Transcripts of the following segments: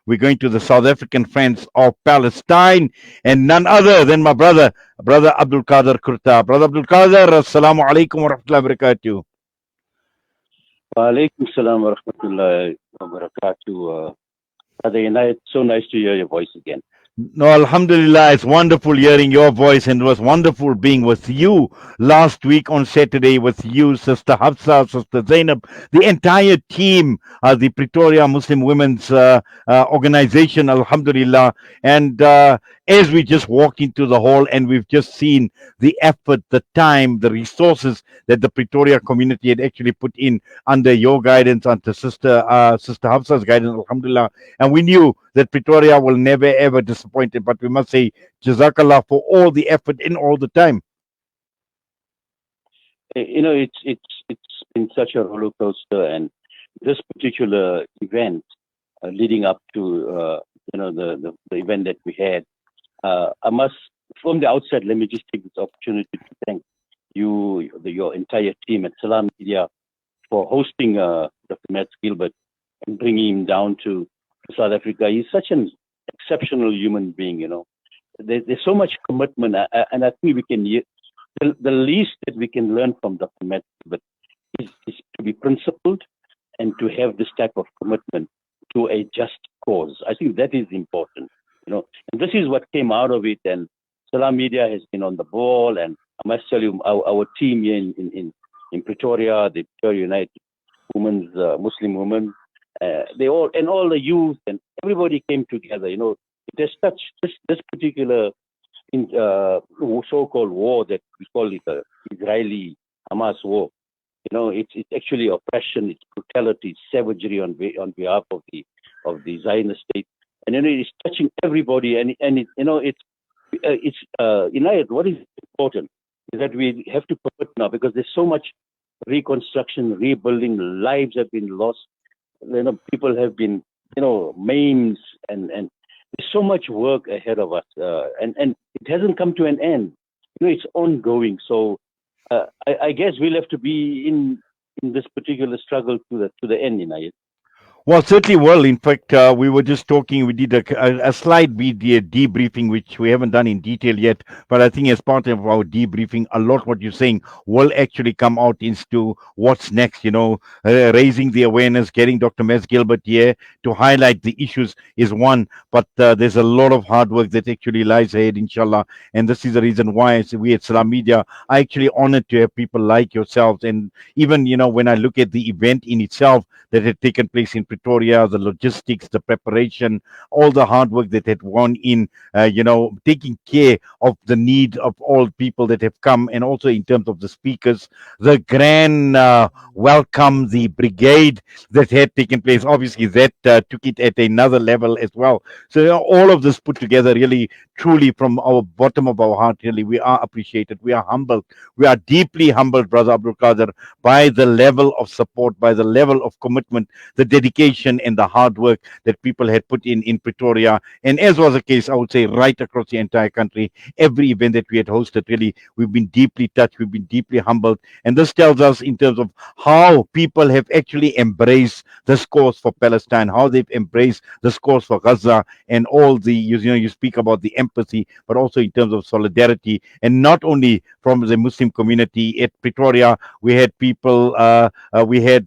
We're going to the South African friends of Palestine, and none other than my brother Abdul Kader Kurtha. Brother Abdul Kader, Assalamu alaikum wa rahmatullahi wa barakatuh. Walaikum salam wa rahmatullahi wa barakatuh. Brother United, so nice to hear your voice again. No, Alhamdulillah, it's wonderful hearing your voice, and it was wonderful being with you last week on Saturday with you, Sister Hafsa, Sister Zainab, the entire team, the Pretoria Muslim Women's Organization, Alhamdulillah. And as we just walked into the hall and we've just seen the effort, the time, the resources that the Pretoria community had actually put in under your guidance, under Sister Hafsa's guidance, Alhamdulillah. And we knew that Pretoria will never ever disappoint it. But we must say, Jazakallah for all the effort in all the time. It's been such a roller coaster, and this particular event leading up to the event that we had, I must from the outset let me just take this opportunity to thank you, your entire team at Salaamedia for hosting Dr. Matt Gilbert and bringing him down to South Africa. He's such an exceptional human being, There's so much commitment, and I think we can. The least that we can learn from Dr. Matt Gilbert is to be principled and to have this type of commitment to a just cause. I think that is important, And this is what came out of it. And Salaamedia has been on the ball, and I must tell you, our team here in Pretoria, the Pretoria United Women's Muslim Women. They all and all the youth and everybody came together. It has touched this particular so-called war that we call it the Israeli-Hamas war. It's actually oppression, it's brutality, it's savagery on behalf of the Zionist state, and it's touching everybody. And United. What is important is that we have to commit now, because there's so much reconstruction, rebuilding. Lives have been lost. People have been, maimed, and there's so much work ahead of us, and it hasn't come to an end. It's ongoing. So I guess we'll have to be in this particular struggle to the end, Well, certainly will. In fact, we were just talking, we did a slight debriefing, which we haven't done in detail yet. But I think as part of our debriefing, a lot what you're saying will actually come out into what's next, raising the awareness, getting Dr. Mes Gilbert here to highlight the issues is one. But there's a lot of hard work that actually lies ahead, inshallah. And this is the reason why we at Salaamedia are actually honored to have people like yourselves. And even, when I look at the event in itself that had taken place in Pretoria, the logistics, the preparation, all the hard work that had gone in, taking care of the needs of all people that have come, and also in terms of the speakers, the grand welcome, the brigade that had taken place. Obviously, that took it at another level as well. So all of this put together, really, truly, from our bottom of our heart, really, we are appreciated. We are humbled. We are deeply humbled, Brother Abdul Qadir, by the level of support, by the level of commitment, the dedication and the hard work that people had put in Pretoria. And as was the case, I would say, right across the entire country, every event that we had hosted, really, we've been deeply touched, we've been deeply humbled. And this tells us in terms of how people have actually embraced this cause for Palestine, how they've embraced this cause for Gaza, and all the, you speak about the empathy, but also in terms of solidarity, and not only from the Muslim community. At Pretoria, we had people, we had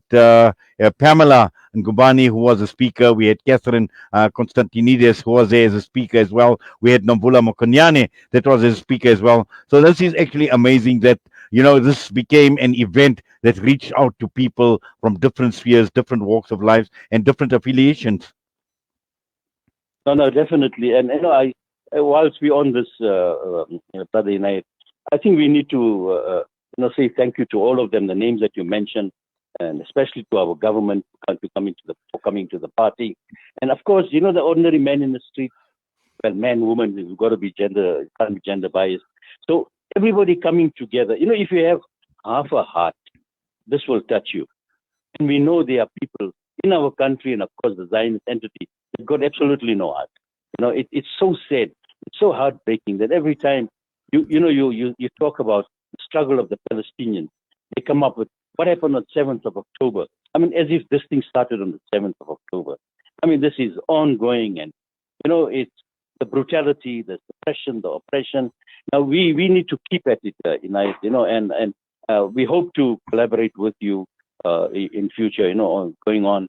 Pamela Ngubani, who was a speaker. We had Catherine Constantinides, who was there as a speaker as well. We had Nomvula Mokonyane, that was a speaker as well. So this is actually amazing that, this became an event that reached out to people from different spheres, different walks of life, and different affiliations. No, definitely. And whilst we're on this, Brother United, I think we need to, say thank you to all of them, the names that you mentioned, and especially to our government for coming to the party. And of course, the ordinary man in the street, well, man, woman, you've got to be can't be gender biased. So everybody coming together. If you have half a heart, this will touch you. And we know there are people in our country, and of course the Zionist entity, they've got absolutely no heart. It's so sad, it's so heartbreaking that every time you talk about the struggle of the Palestinians, they come up with what happened on 7th of October. I mean, as if this thing started on the 7th of October. I mean, this is ongoing, and it's the brutality, the suppression, the oppression. Now we need to keep at it, Inayat, and we hope to collaborate with you in future, going on,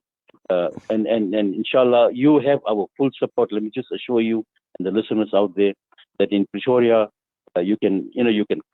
and inshallah, you have our full support. Let me just assure you and the listeners out there that in Pretoria, you can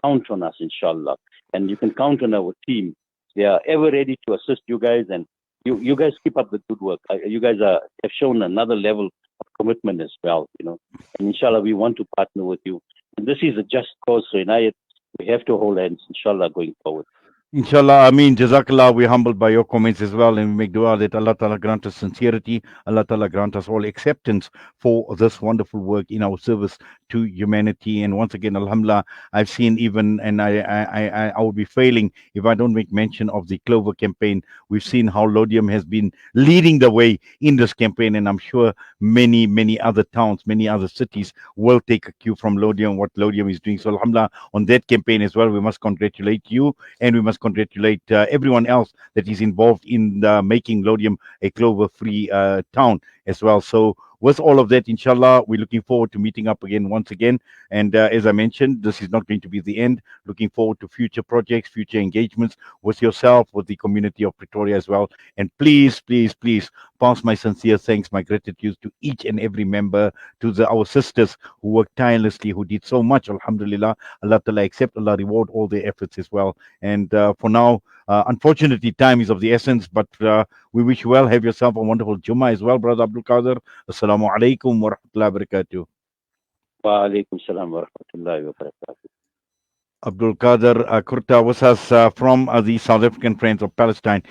count on us, inshallah, and you can count on our team. They are ever ready to assist you guys, and you guys keep up the good work. You guys have shown another level of commitment as well, and inshallah, we want to partner with you. And this is a just cause, so Inayat, we have to hold hands, inshallah, going forward. Inshallah, Ameen, Jazakallah, we're humbled by your comments as well, and we make dua that Allah Ta'ala grant us sincerity, Allah Ta'ala grant us all acceptance for this wonderful work in our service to humanity. And once again, Alhamdulillah, I've seen even, and I would be failing if I don't make mention of the Clover campaign. We've seen how Lodium has been leading the way in this campaign, and I'm sure many other towns, many other cities will take a cue from Lodium, what Lodium is doing. So, Alhamdulillah, on that campaign as well, we must congratulate you, and we must congratulate everyone else that is involved in making Lodium a clover free town as well. So, with all of that, inshallah, we're looking forward to meeting up again once again. And as I mentioned, this is not going to be the end. Looking forward to future projects, future engagements with yourself, with the community of Pretoria as well. And please pass my sincere thanks, my gratitude to each and every member, to our sisters who worked tirelessly, who did so much. Alhamdulillah, Allah Ta'ala accept, Allah reward all their efforts as well. And for now, unfortunately, time is of the essence, but we wish you well. Have yourself a wonderful Jummah as well, Brother Abdul Kader. Assalamu alaikum wa rahmatullahi wa barakatuh. Wa alaikum salam wa rahmatullahi wa barakatuh. Abdul Kader Kurtha was us from the South African Friends of Palestine.